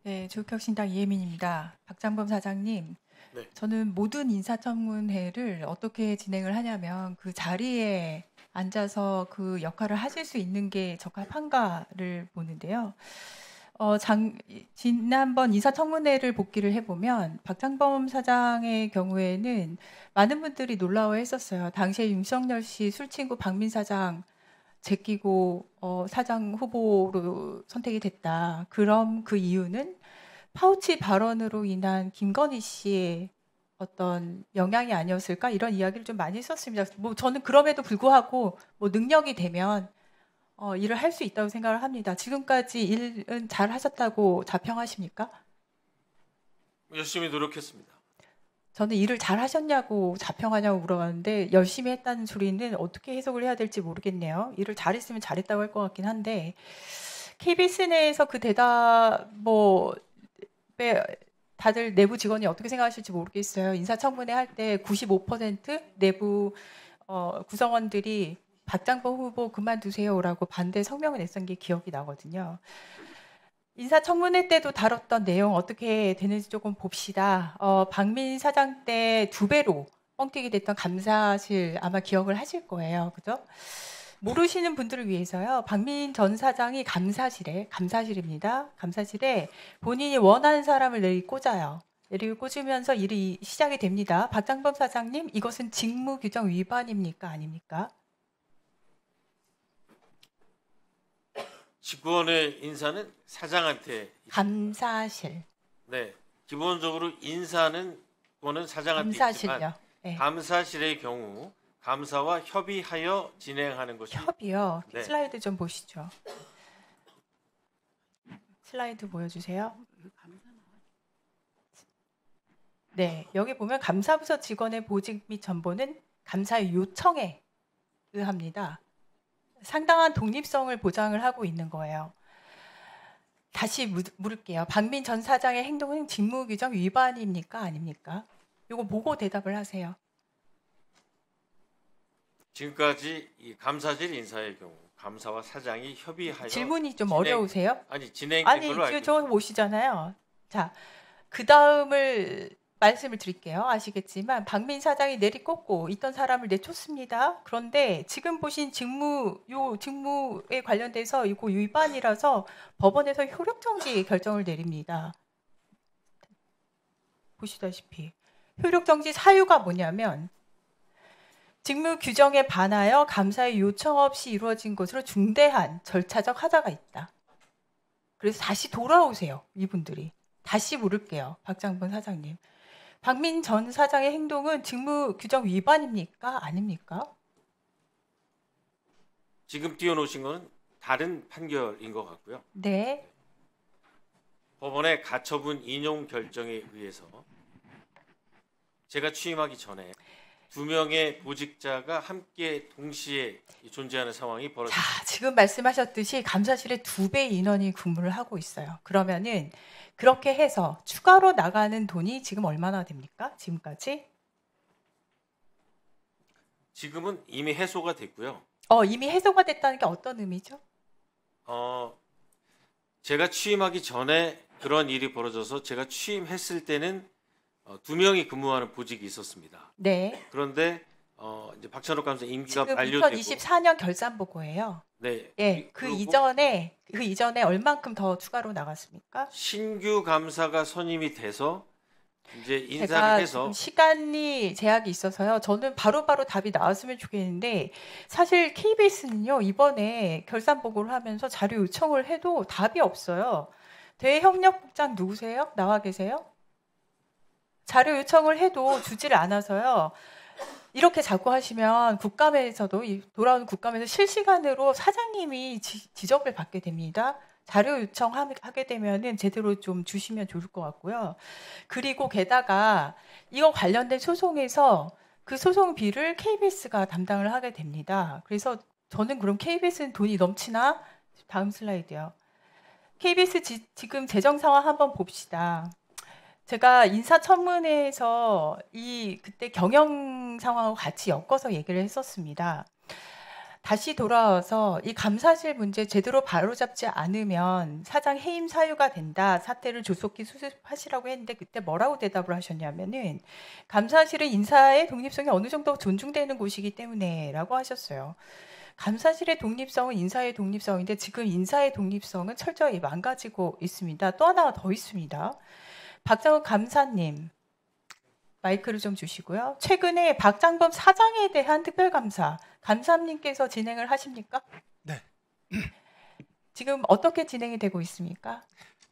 네, 조국혁신당 이혜민입니다. 박장범 사장님, 네. 저는 모든 인사청문회를 어떻게 진행을 하냐면 그 자리에 앉아서 그 역할을 하실 수 있는 게 적합한가를 보는데요. 지난번 인사청문회를 복기를 해보면 박장범 사장의 경우에는 많은 분들이 놀라워했었어요. 당시에 윤석열 씨 술친구 박민 사장 제끼고 사장 후보로 선택이 됐다. 그럼 그 이유는 파우치 발언으로 인한 김건희 씨의 어떤 영향이 아니었을까? 이런 이야기를 좀 많이 했었습니다. 뭐 저는 그럼에도 불구하고 뭐 능력이 되면 일을 할 수 있다고 생각을 합니다. 지금까지 일은 잘 하셨다고 자평하십니까? 열심히 노력했습니다. 저는 일을 잘 하셨냐고 자평하냐고 물어봤는데 열심히 했다는 소리는 어떻게 해석을 해야 될지 모르겠네요. 일을 잘했으면 잘했다고 할 것 같긴 한데 KBS 내에서 그 대답 다들 내부 직원이 어떻게 생각하실지 모르겠어요. 인사청문회 할 때 95% 내부 구성원들이 박장범 후보 그만두세요라고 반대 성명을 냈던 게 기억이 나거든요. 인사청문회 때도 다뤘던 내용 어떻게 되는지 조금 봅시다. 박민 사장 때 2배로 뻥튀기 됐던 감사실 아마 기억을 하실 거예요. 그죠? 모르시는 분들을 위해서요. 박민 전 사장이 감사실입니다. 감사실에 본인이 원하는 사람을 내리 꽂아요. 내리 꽂으면서 일이 시작이 됩니다. 박장범 사장님, 이것은 직무규정 위반입니까? 아닙니까? 직원의 인사는 사장한테 감사실. 네, 기본적으로 인사는 그거는 사장한테 있지만 감사실요. 네. 감사실의 경우 감사와 협의하여 진행하는 것이 협의요. 네. 슬라이드 좀 보시죠. 슬라이드 보여주세요. 네, 여기 보면 감사부서 직원의 보직 및 전보는 감사의 요청에 의합니다. 상당한 독립성을 보장을 하고 있는 거예요. 다시 물을게요. 박민 전 사장의 행동은 직무규정 위반입니까? 아닙니까? 이거 보고 대답을 하세요. 지금까지 이 감사실 인사의 경우 감사와 사장이 협의하여 질문이 좀 어려우세요? 진행된 아니, 걸로 알고 저 보시잖아요. 자, 그 다음을 말씀을 드릴게요. 아시겠지만 박민 사장이 내리꽂고 있던 사람을 내쫓습니다. 그런데 지금 보신 직무에 관련돼서 이거 위반이라서 법원에서 효력정지 결정을 내립니다. 보시다시피 효력정지 사유가 뭐냐면 직무 규정에 반하여 감사의 요청 없이 이루어진 것으로 중대한 절차적 하자가 있다. 그래서 다시 돌아오세요. 이분들이. 다시 물을게요. 박장범 사장님. 박민 전 사장의 행동은 직무 규정 위반입니까? 아닙니까? 지금 띄워놓으신 것은 다른 판결인 것 같고요. 네. 법원의 가처분 인용 결정에 의해서 제가 취임하기 전에 2명의 보직자가 함께 동시에 존재하는 상황이 벌어졌습니다. 자, 지금 말씀하셨듯이 감사실에 2배 인원이 근무를 하고 있어요. 그러면은 그렇게 해서 추가로 나가는 돈이 지금 얼마나 됩니까? 지금까지? 지금은 이미 해소가 됐고요. 이미 해소가 됐다는 게 어떤 의미죠? 제가 취임하기 전에 그런 일이 벌어져서 제가 취임했을 때는 2명이 근무하는 보직이 있었습니다. 네. 그런데 이제 박찬욱 감사 임기가 지금 만료되고 2024년 결산 보고예요. 네. 예, 그 이전에 얼만큼 더 추가로 나갔습니까? 신규 감사가 선임이 돼서 이제 인사를 제가 해서 지금 시간이 제약이 있어서요. 저는 바로바로 답이 나왔으면 좋겠는데 사실 KBS는요. 이번에 결산 보고를 하면서 자료 요청을 해도 답이 없어요. 대협력국장 누구세요? 나와 계세요? 자료 요청을 해도 주지를 않아서요. 이렇게 자꾸 하시면 국감에서도 돌아오는 국감에서 실시간으로 사장님이 지적을 받게 됩니다. 자료 요청하게 되면은 제대로 좀 주시면 좋을 것 같고요. 그리고 게다가 이거 관련된 소송에서 그 소송비를 KBS가 담당을 하게 됩니다. 그래서 저는 그럼 KBS는 돈이 넘치나? 다음 슬라이드요. KBS 지금 재정 상황 한번 봅시다. 제가 인사청문회에서 그때 경영 상황하고 같이 엮어서 얘기를 했었습니다. 다시 돌아와서 이 감사실 문제 제대로 바로잡지 않으면 사장 해임 사유가 된다. 사태를 조속히 수습하시라고 했는데 그때 뭐라고 대답을 하셨냐면은 감사실은 인사의 독립성이 어느 정도 존중되는 곳이기 때문에라고 하셨어요. 감사실의 독립성은 인사의 독립성인데 지금 인사의 독립성은 철저히 망가지고 있습니다. 또 하나가 더 있습니다. 박장훈 감사님. 마이크를 좀 주시고요. 최근에 박장범 사장에 대한 특별감사, 감사님께서 진행을 하십니까? 네. 지금 어떻게 진행이 되고 있습니까?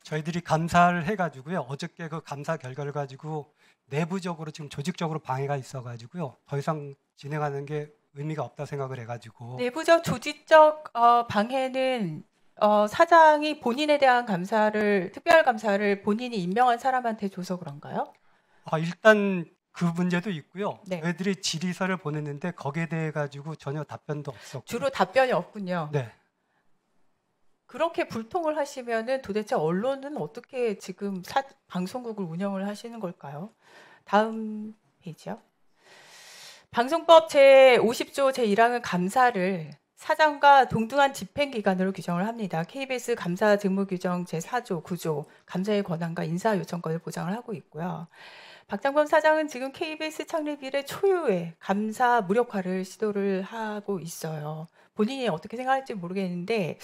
저희들이 감사를 해가지고요. 어저께 그 감사 결과를 가지고 내부적으로 지금 조직적으로 방해가 있어가지고요. 더 이상 진행하는 게 의미가 없다 생각을 해가지고. 내부적 조직적 방해는 사장이 본인에 대한 감사를, 특별감사를 본인이 임명한 사람한테 줘서 그런가요? 일단 그 문제도 있고요. 네. 저희들이 질의서를 보냈는데 거기에 대해 가지고 전혀 답변도 없었고. 주로 답변이 없군요. 네. 그렇게 불통을 하시면은 도대체 언론은 어떻게 지금 방송국을 운영을 하시는 걸까요? 다음 페이지요. 방송법 제50조 제1항은 감사를 사장과 동등한 집행기관으로 규정을 합니다. KBS 감사 직무규정 제4조 9조 감사의 권한과 인사 요청권을 보장을 하고 있고요. 박장범 사장은 지금 KBS 창립 이래 초유의 감사 무력화를 시도를 하고 있어요. 본인이 어떻게 생각할지 모르겠는데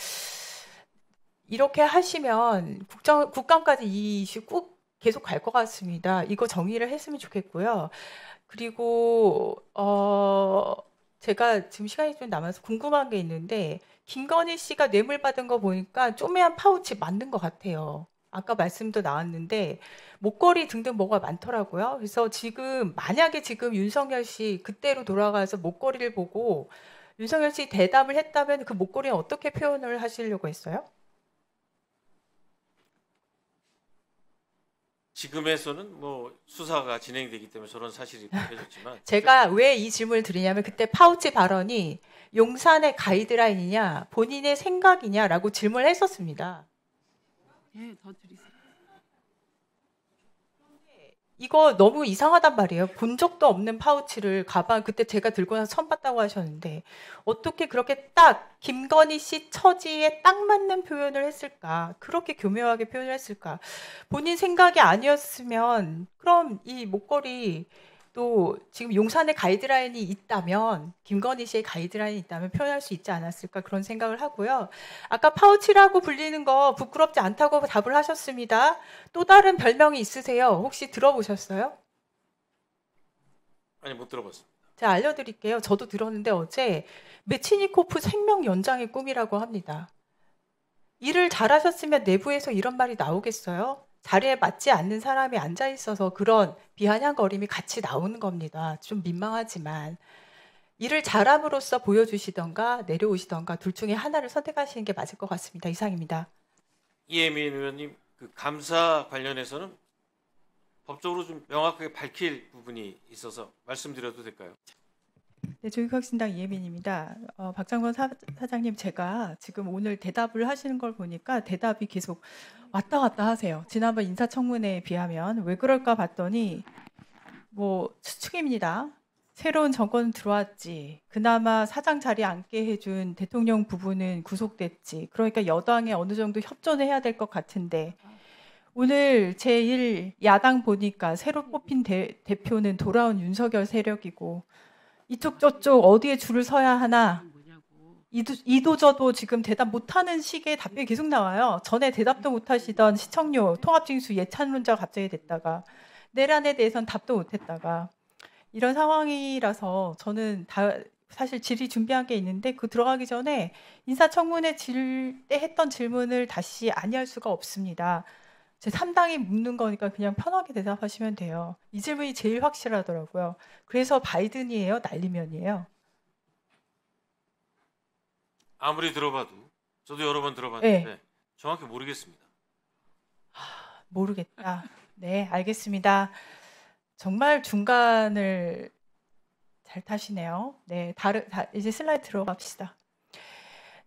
이렇게 하시면 국감까지 이 이슈 꼭 계속 갈 것 같습니다. 이거 정리를 했으면 좋겠고요. 그리고 제가 지금 시간이 좀 남아서 궁금한 게 있는데 김건희 씨가 뇌물 받은 거 보니까 쪼매한 파우치 맞는 것 같아요. 아까 말씀도 나왔는데 목걸이 등등 뭐가 많더라고요. 그래서 지금 만약에 지금 윤석열 씨 그때로 돌아가서 목걸이를 보고 윤석열 씨 대답을 했다면 그 목걸이는 어떻게 표현을 하시려고 했어요? 지금에서는 뭐 수사가 진행되기 때문에 저런 사실이 밝혀졌지만 제가 왜 이 질문을 드리냐면 그때 파우치 발언이 용산의 가이드라인이냐 본인의 생각이냐라고 질문을 했었습니다. 예, 더 드리세요. 이거 너무 이상하단 말이에요. 본 적도 없는 파우치를 가방 그때 제가 들고 나서 처음 봤다고 하셨는데 어떻게 그렇게 딱 김건희 씨 처지에 딱 맞는 표현을 했을까? 그렇게 교묘하게 표현을 했을까? 본인 생각이 아니었으면 그럼 이 목걸이 또 지금 용산에 가이드라인이 있다면 김건희 씨의 가이드라인이 있다면 표현할 수 있지 않았을까 그런 생각을 하고요. 아까 파우치라고 불리는 거 부끄럽지 않다고 답을 하셨습니다. 또 다른 별명이 있으세요? 혹시 들어보셨어요? 아니 못 들어봤습니다. 제가 알려드릴게요. 저도 들었는데 어제 메치니코프 생명 연장의 꿈이라고 합니다. 일을 잘하셨으면 내부에서 이런 말이 나오겠어요? 자리에 맞지 않는 사람이 앉아 있어서 그런 비아냥거림이 같이 나오는 겁니다. 좀 민망하지만 일을 잘함으로써 보여주시던가 내려오시던가 둘 중에 하나를 선택하시는 게 맞을 것 같습니다. 이상입니다. 이혜민 의원님, 그 감사 관련해서는 법적으로 좀 명확하게 밝힐 부분이 있어서 말씀드려도 될까요? 네, 조국혁신당 이혜민입니다. 박장건 사장님, 제가 지금 오늘 대답을 하시는 걸 보니까 대답이 계속 왔다 갔다 하세요. 지난번 인사청문회에 비하면 왜 그럴까 봤더니 뭐 추측입니다. 새로운 정권 들어왔지. 그나마 사장 자리에 앉게 해준 대통령 부부는 구속됐지. 그러니까 여당에 어느 정도 협조는 해야 될 것 같은데 오늘 제1 야당 보니까 새로 뽑힌 대표는 돌아온 윤석열 세력이고 이쪽 저쪽 어디에 줄을 서야 하나 이도저도 지금 대답 못하는 식의 답변이 계속 나와요. 전에 대답도 못하시던 시청료 통합징수 예찬론자가 갑자기 됐다가 내란에 대해서는 답도 못했다가 이런 상황이라서 저는 사실 질의 준비한 게 있는데 그 들어가기 전에 인사청문회 때 했던 질문을 다시 아니할 수가 없습니다. 제 3당이 묻는 거니까 그냥 편하게 대답하시면 돼요. 이 질문이 제일 확실하더라고요. 그래서 바이든이에요? 날리면이에요? 아무리 들어봐도 저도 여러 번 들어봤는데 네. 정확히 모르겠습니다. 모르겠다. 네, 알겠습니다. 정말 중간을 잘 타시네요. 네, 이제 슬라이드 들어갑시다.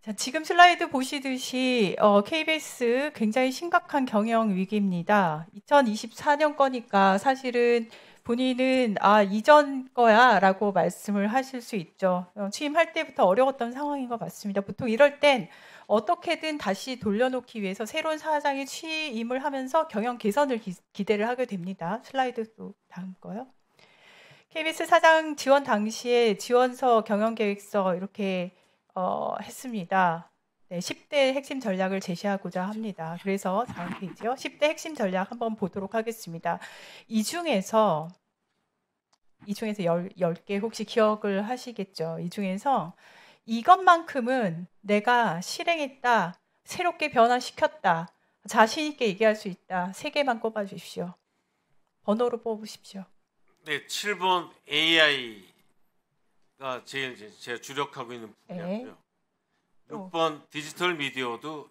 자, 지금 슬라이드 보시듯이 KBS 굉장히 심각한 경영 위기입니다. 2024년 거니까 사실은 본인은 이전 거야라고 말씀을 하실 수 있죠. 취임할 때부터 어려웠던 상황인 것 같습니다. 보통 이럴 땐 어떻게든 다시 돌려놓기 위해서 새로운 사장이 취임을 하면서 경영 개선을 기대를 하게 됩니다. 슬라이드도 다음 거요. KBS 사장 지원 당시에 지원서, 경영계획서 이렇게 했습니다. 네, 10대 핵심 전략을 제시하고자 합니다. 그래서 다음 페이지요. 10대 핵심 전략 한번 보도록 하겠습니다. 이 중에서 10개 혹시 기억을 하시겠죠? 이 중에서 이것만큼은 내가 실행했다, 새롭게 변화시켰다, 자신 있게 얘기할 수 있다. 3개만 꼽아 주십시오. 번호로 뽑으십시오. 네, 7번 AI가 제일 제가 주력하고 있는 분야고요. 6번 디지털 미디어도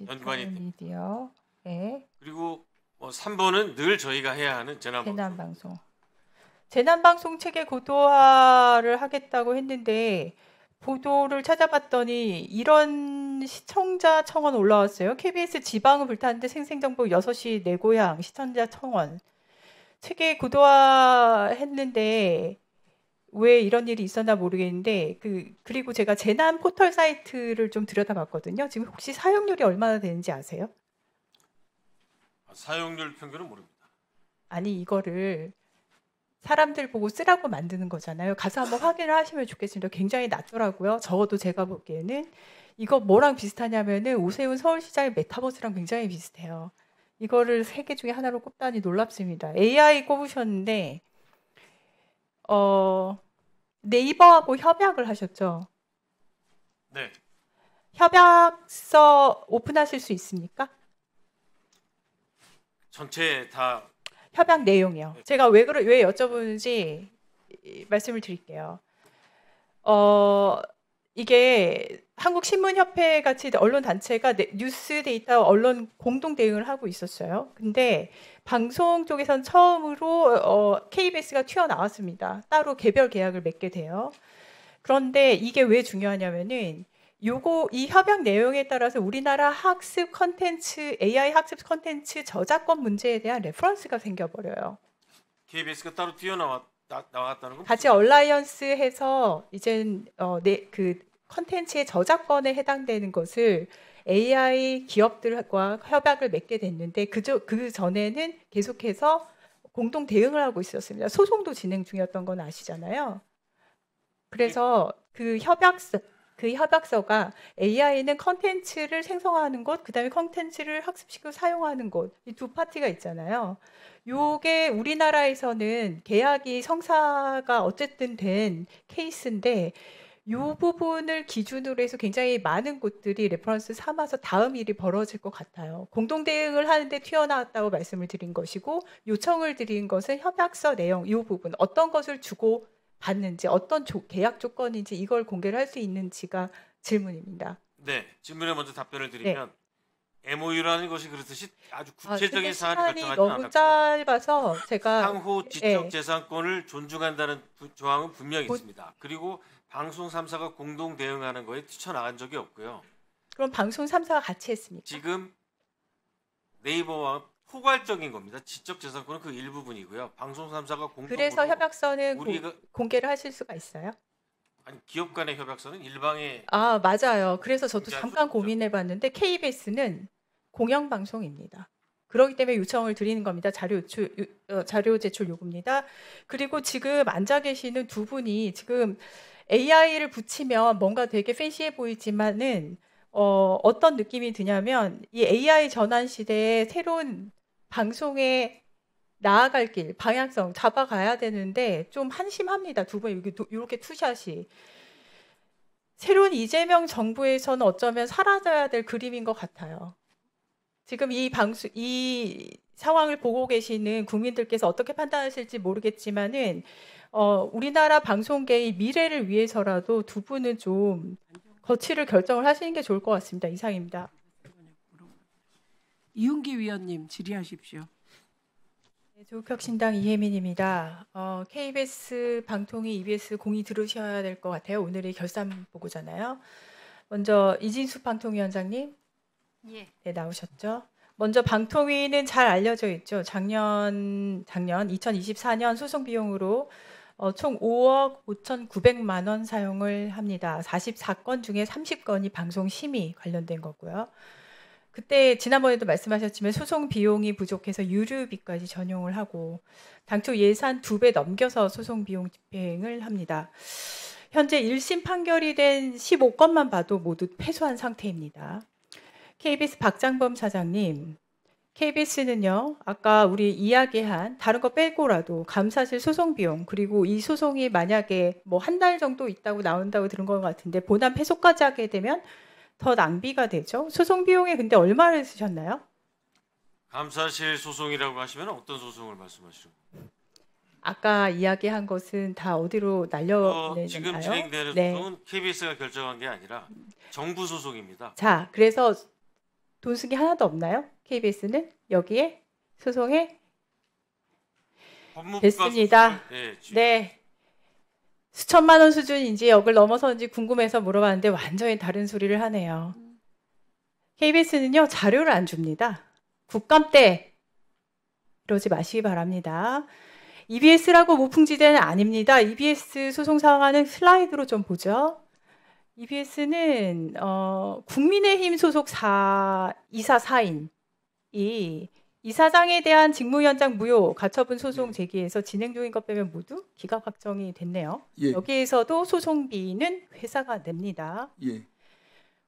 연관이 됩니다. 미디어. 네. 그리고 3번은 늘 저희가 해야 하는 재난방송. 재난방송 체계 고도화를 하겠다고 했는데 보도를 찾아봤더니 이런 시청자 청원 올라왔어요. KBS 지방은 불타는데 생생정보 6시 내 고향 시청자 청원. 체계 고도화 했는데 왜 이런 일이 있었나 모르겠는데 그리고 제가 재난 포털 사이트를 좀 들여다봤거든요. 지금 혹시 사용률이 얼마나 되는지 아세요? 사용률 평균은 모릅니다. 아니 이거를 사람들 보고 쓰라고 만드는 거잖아요. 가서 한번 확인을 하시면 좋겠습니다. 굉장히 낮더라고요. 적어도 제가 보기에는 이거 뭐랑 비슷하냐면은 오세훈 서울시장의 메타버스랑 굉장히 비슷해요. 이거를 3개 중에 하나로 꼽다니 놀랍습니다. AI 꼽으셨는데 네이버하고 협약을 하셨죠? 네. 협약서 오픈하실 수 있습니까? 전체 다 협약 내용이요. 제가 왜 여쭤보는지 말씀을 드릴게요. 이게 한국신문협회 같이 언론 단체가 뉴스 데이터 언론 공동 대응을 하고 있었어요. 근데 방송 쪽에선 처음으로 KBS가 튀어나왔습니다. 따로 개별 계약을 맺게 돼요. 그런데 이게 왜 중요하냐면은 이 협약 내용에 따라서 우리나라 학습 컨텐츠, AI 학습 컨텐츠 저작권 문제에 대한 레퍼런스가 생겨버려요. KBS가 따로 나왔다는 건 같이 얼라이언스해서 이젠 그 컨텐츠의 저작권에 해당되는 것을 AI 기업들과 협약을 맺게 됐는데 그 전에는 계속해서 공동 대응을 하고 있었습니다. 소송도 진행 중이었던 건 아시잖아요. 그래서 그 협약서가 AI는 컨텐츠를 생성하는 곳, 그다음에 컨텐츠를 학습시키고 사용하는 곳, 이 두 파티가 있잖아요. 요게 우리나라에서는 계약이 성사가 어쨌든 된 케이스인데 요 부분을 기준으로 해서 굉장히 많은 곳들이 레퍼런스 삼아서 다음 일이 벌어질 것 같아요. 공동 대응을 하는데 튀어나왔다고 말씀을 드린 것이고 요청을 드린 것은 협약서 내용 이 부분 어떤 것을 주고 받는지 어떤 계약 조건인지 이걸 공개를 할 수 있는지가 질문입니다. 네, 질문에 먼저 답변을 드리면 MOU라는 것이 그렇듯이 아주 구체적인 사안을 결정하지 않았고 너무 짧아서 제가 상호 지적 재산권을 존중한다는 조항은 분명히 있습니다. 그리고 방송 3사가 공동 대응하는 거에 뛰쳐나간 적이 없고요. 그럼 방송 3사가 같이 했습니까? 지금 네이버와 포괄적인 겁니다. 지적 재산권은 그 일부분이고요. 방송 3사가 공동 그래서 협약서는 우리가 공개를 하실 수가 있어요? 아니 기업 간의 협약서는 일방의 맞아요. 그래서 저도 잠깐 고민해봤는데 KBS는 공영방송입니다. 그렇기 때문에 요청을 드리는 겁니다. 자료 제출 요구입니다. 그리고 지금 앉아 계시는 두 분이 지금 AI를 붙이면 뭔가 되게 팬시해 보이지만은 어떤 느낌이 드냐면 이 AI 전환 시대에 새로운 방송에 나아갈 길, 방향성 잡아가야 되는데 좀 한심합니다. 두 분 이렇게 투샷이. 새로운 이재명 정부에서는 어쩌면 사라져야 될 그림인 것 같아요. 지금 이 상황을 보고 계시는 국민들께서 어떻게 판단하실지 모르겠지만은 우리나라 방송계의 미래를 위해서라도 두 분은 좀 거취를 결정을 하시는 게 좋을 것 같습니다. 이상입니다. 이윤기 위원님 질의하십시오. 네, 조국혁신당 이혜민입니다. KBS 방통위 EBS 공의 들으셔야 될 것 같아요. 오늘이 결산 보고잖아요. 먼저 이진숙 방통위원장님, 네, 나오셨죠? 먼저 방통위는 잘 알려져 있죠. 작년 2024년 소송 비용으로 총 5억 5,900만 원 사용을 합니다. 44건 중에 30건이 방송 심의 관련된 거고요. 그때 지난번에도 말씀하셨지만 소송 비용이 부족해서 유류비까지 전용을 하고 당초 예산 2배 넘겨서 소송 비용 집행을 합니다. 현재 1심 판결이 된 15건만 봐도 모두 패소한 상태입니다. KBS 박장범 사장님, KBS는요, 아까 우리 이야기한 다른 거 빼고라도 감사실 소송 비용, 그리고 이 소송이 만약에 뭐 한 달 정도 있다고 나온다고 들은 것 같은데 본안 패소까지 하게 되면 더 낭비가 되죠. 소송 비용에 근데 얼마를 쓰셨나요? 감사실 소송이라고 하시면 어떤 소송을 말씀하시는 거예요? 아까 이야기한 것은 다 어디로 날려내나요? 지금 진행되는 네. 소송은 KBS가 결정한 게 아니라 정부 소송입니다. 자, 그래서 돈 쓴 게 하나도 없나요? KBS는 여기에 소송에 법무부가 됐습니다. 소송을, 네, 지금 네. 수천만 원 수준인지 역을 넘어서는지 궁금해서 물어봤는데 완전히 다른 소리를 하네요. KBS는요, 자료를 안 줍니다. 국감 때 이러지 마시기 바랍니다. EBS라고 무풍지대는 아닙니다. EBS 소송 상황은 슬라이드로 좀 보죠. EBS는 국민의힘 소속 이사 4인이 이사장에 대한 직무연장 무효 가처분 소송 제기해서 진행 중인 것 빼면 모두 기각 확정이 됐네요. 예. 여기에서도 소송비는 회사가 냅니다. 예.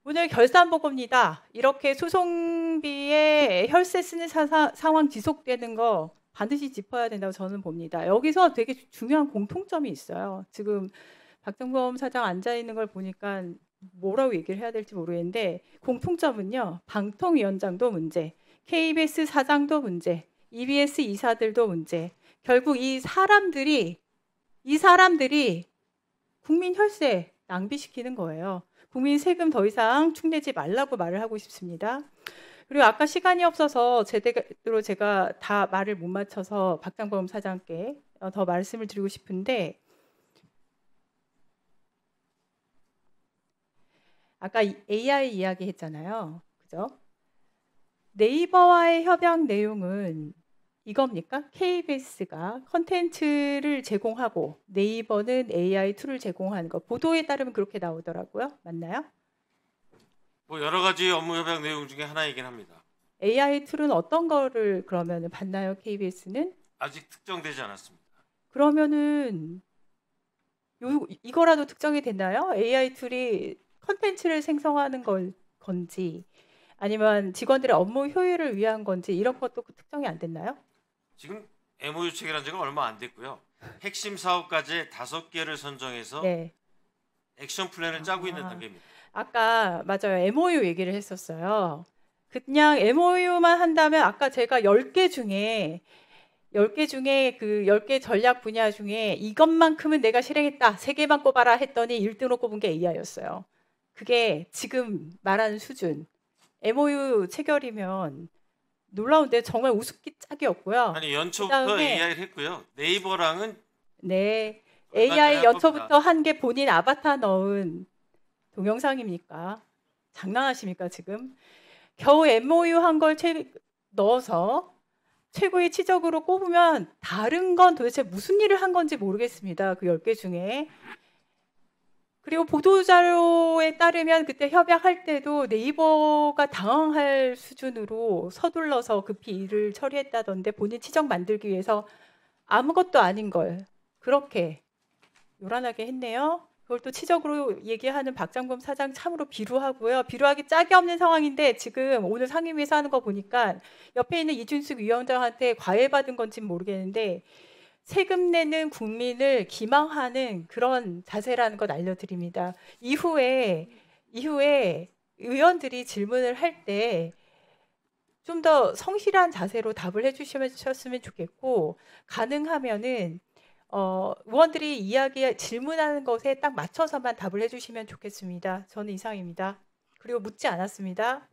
오늘 결산 보고입니다. 이렇게 소송비에 혈세 쓰는 상황 지속되는 거 반드시 짚어야 된다고 저는 봅니다. 여기서 되게 중요한 공통점이 있어요. 지금 박정범 사장 앉아 있는 걸 보니까 뭐라고 얘기를 해야 될지 모르겠는데 공통점은요. 방통위원장도 문제, KBS 사장도 문제, EBS 이사들도 문제. 결국 이 사람들이 국민 혈세 낭비시키는 거예요. 국민 세금 더 이상 축내지 말라고 말을 하고 싶습니다. 그리고 아까 시간이 없어서 제대로 제가 다 말을 못 맞춰서 박장범 사장께 더 말씀을 드리고 싶은데 아까 AI 이야기 했잖아요. 그죠? 네이버와의 협약 내용은 이겁니까? KBS가 컨텐츠를 제공하고 네이버는 AI 툴을 제공하는 거. 보도에 따르면 그렇게 나오더라고요. 맞나요? 뭐 여러 가지 업무 협약 내용 중에 하나이긴 합니다. AI 툴은 어떤 거를 그러면 받나요? KBS는? 아직 특정되지 않았습니다. 그러면은 이거라도 특정이 됐나요? AI 툴이 컨텐츠를 생성하는 건지 아니면 직원들의 업무 효율을 위한 건지 이런 것도 특정이 안 됐나요? 지금 MOU 체결한 지가 얼마 안 됐고요. 핵심 사업까지 5개를 선정해서 네. 액션 플랜을 짜고 있는 단계입니다. 아까 맞아요. MOU 얘기를 했었어요. 그냥 MOU만 한다면 아까 제가 10개 중에 그 10개 전략 분야 중에 이것만큼은 내가 실행했다. 3개만 꼽아라 했더니 1등으로 꼽은 게 AI였어요. 그게 지금 말하는 수준. MOU 체결이면 놀라운데 정말 우습기 짝이 없고요. 아니 연초부터 그다음에 AI를 했고요. 네이버랑은 네. 나중에 AI 할 연초부터 한 게 본인 아바타 넣은 동영상입니까? 장난하십니까 지금? 겨우 MOU 한 걸 넣어서 최고의 치적으로 꼽으면 다른 건 도대체 무슨 일을 한 건지 모르겠습니다. 그 10개 중에. 그리고 보도자료에 따르면 그때 협약할 때도 네이버가 당황할 수준으로 서둘러서 급히 일을 처리했다던데 본인 치적 만들기 위해서 아무것도 아닌 걸 그렇게 요란하게 했네요. 그걸 또 치적으로 얘기하는 박장범 사장 참으로 비루하고요. 비루하기 짝이 없는 상황인데 지금 오늘 상임위에서 하는 거 보니까 옆에 있는 이준숙 위원장한테 과외받은 건지는 모르겠는데 세금 내는 국민을 기망하는 그런 자세라는 것 알려드립니다. 이후에 의원들이 질문을 할 때 좀 더 성실한 자세로 답을 해주셨으면 좋겠고 가능하면은 의원들이 질문하는 것에 딱 맞춰서만 답을 해주시면 좋겠습니다. 저는 이상입니다. 그리고 묻지 않았습니다.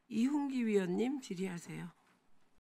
이훈기 위원님 질의하세요.